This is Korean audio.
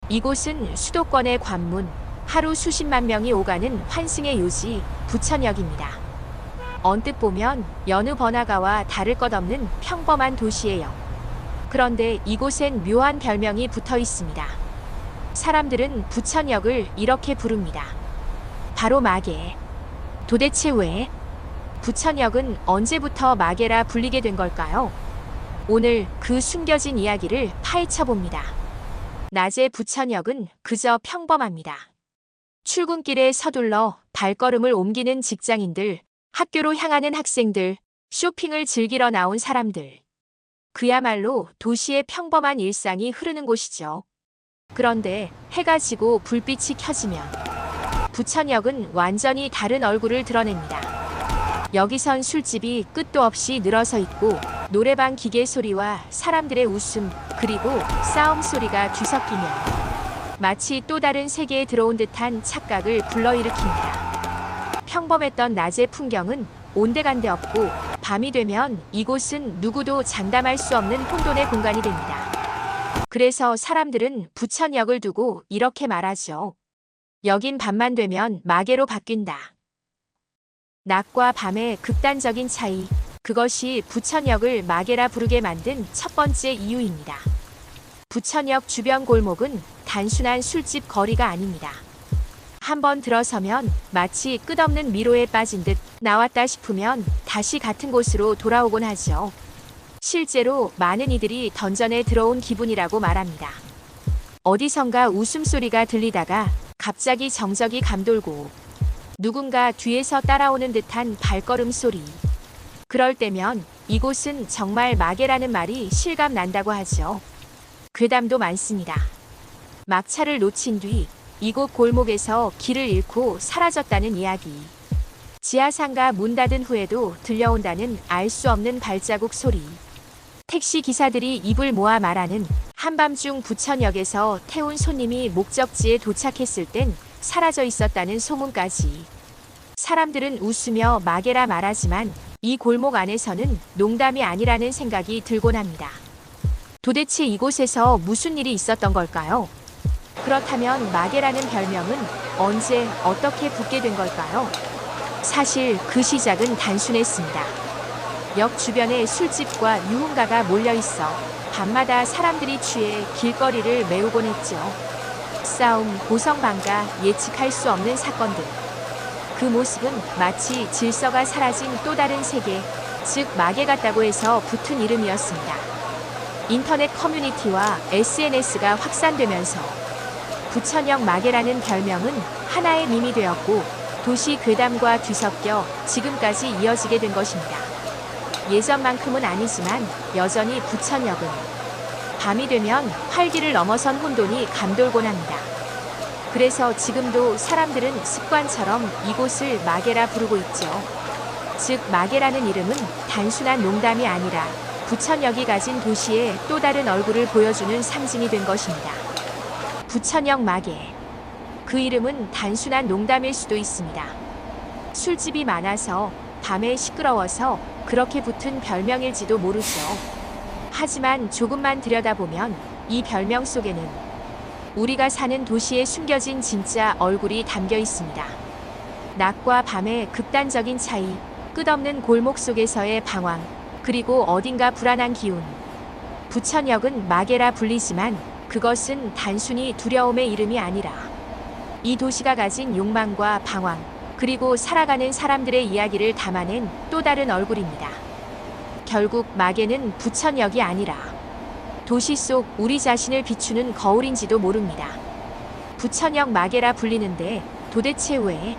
이곳은 수도권의 관문, 하루 수십만 명이 오가는 환승의 요지, 부천역입니다. 언뜻 보면 여느 번화가와 다를 것 없는 평범한 도시예요. 그런데 이곳엔 묘한 별명이 붙어 있습니다. 사람들은 부천역을 이렇게 부릅니다. 바로 마개. 도대체 왜? 부천역은 언제부터 마개라 불리게 된 걸까요? 오늘 그 숨겨진 이야기를 파헤쳐 봅니다. 낮에 부천역은 그저 평범합니다. 출근길에 서둘러 발걸음을 옮기는 직장인들, 학교로 향하는 학생들, 쇼핑을 즐기러 나온 사람들. 그야말로 도시의 평범한 일상이 흐르는 곳이죠. 그런데 해가 지고 불빛이 켜지면 부천역은 완전히 다른 얼굴을 드러냅니다. 여기선 술집이 끝도 없이 늘어서 있고 노래방 기계 소리와 사람들의 웃음 그리고 싸움 소리가 뒤섞이며 마치 또 다른 세계에 들어온 듯한 착각을 불러일으킵니다. 평범했던 낮의 풍경은 온데간데 없고 밤이 되면 이곳은 누구도 장담할 수 없는 혼돈의 공간이 됩니다. 그래서 사람들은 부천역을 두고 이렇게 말하죠. 여긴 밤만 되면 마개로 바뀐다. 낮과 밤의 극단적인 차이, 그것이 부천역을 마개라 부르게 만든 첫 번째 이유입니다. 부천역 주변 골목은 단순한 술집 거리가 아닙니다. 한번 들어서면 마치 끝없는 미로에 빠진 듯 나왔다 싶으면 다시 같은 곳으로 돌아오곤 하죠. 실제로 많은 이들이 던전에 들어온 기분이라고 말합니다. 어디선가 웃음소리가 들리다가 갑자기 정적이 감돌고 누군가 뒤에서 따라오는 듯한 발걸음 소리. 그럴 때면 이곳은 정말 마개라는 말이 실감난다고 하죠. 괴담도 많습니다. 막차를 놓친 뒤 이곳 골목에서 길을 잃고 사라졌다는 이야기. 지하상가 문 닫은 후에도 들려온다는 알 수 없는 발자국 소리. 택시 기사들이 입을 모아 말하는 한밤중 부천역에서 태운 손님이 목적지에 도착했을 땐 사라져 있었다는 소문까지. 사람들은 웃으며 마개라 말하지만 이 골목 안에서는 농담이 아니라는 생각이 들곤 합니다. 도대체 이곳에서 무슨 일이 있었던 걸까요? 그렇다면 마개라는 별명은 언제 어떻게 붙게 된 걸까요? 사실 그 시작은 단순했습니다. 역 주변에 술집과 유흥가가 몰려 있어 밤마다 사람들이 취해 길거리를 메우곤 했죠. 싸움, 고성방가, 예측할 수 없는 사건들. 그 모습은 마치 질서가 사라진 또 다른 세계, 즉 마개 같다고 해서 붙은 이름이었습니다. 인터넷 커뮤니티와 SNS가 확산되면서 부천역 마개라는 별명은 하나의 밈이 되었고 도시 괴담과 뒤섞여 지금까지 이어지게 된 것입니다. 예전만큼은 아니지만 여전히 부천역은 밤이 되면 활기를 넘어선 혼돈이 감돌곤 합니다. 그래서 지금도 사람들은 습관처럼 이곳을 마개라 부르고 있죠. 즉 마개라는 이름은 단순한 농담이 아니라 부천역이 가진 도시의 또 다른 얼굴을 보여주는 상징이 된 것입니다. 부천역 마개. 그 이름은 단순한 농담일 수도 있습니다. 술집이 많아서 밤에 시끄러워서 그렇게 붙은 별명일지도 모르죠. 하지만 조금만 들여다보면 이 별명 속에는 우리가 사는 도시에 숨겨진 진짜 얼굴이 담겨 있습니다. 낮과 밤의 극단적인 차이, 끝없는 골목 속에서의 방황, 그리고 어딘가 불안한 기운. 부천역은 마개라 불리지만 그것은 단순히 두려움의 이름이 아니라 이 도시가 가진 욕망과 방황, 그리고 살아가는 사람들의 이야기를 담아낸 또 다른 얼굴입니다. 결국 마개는 부천역이 아니라 도시 속 우리 자신을 비추는 거울인지도 모릅니다. 부천역 마개라 불리는데 도대체 왜?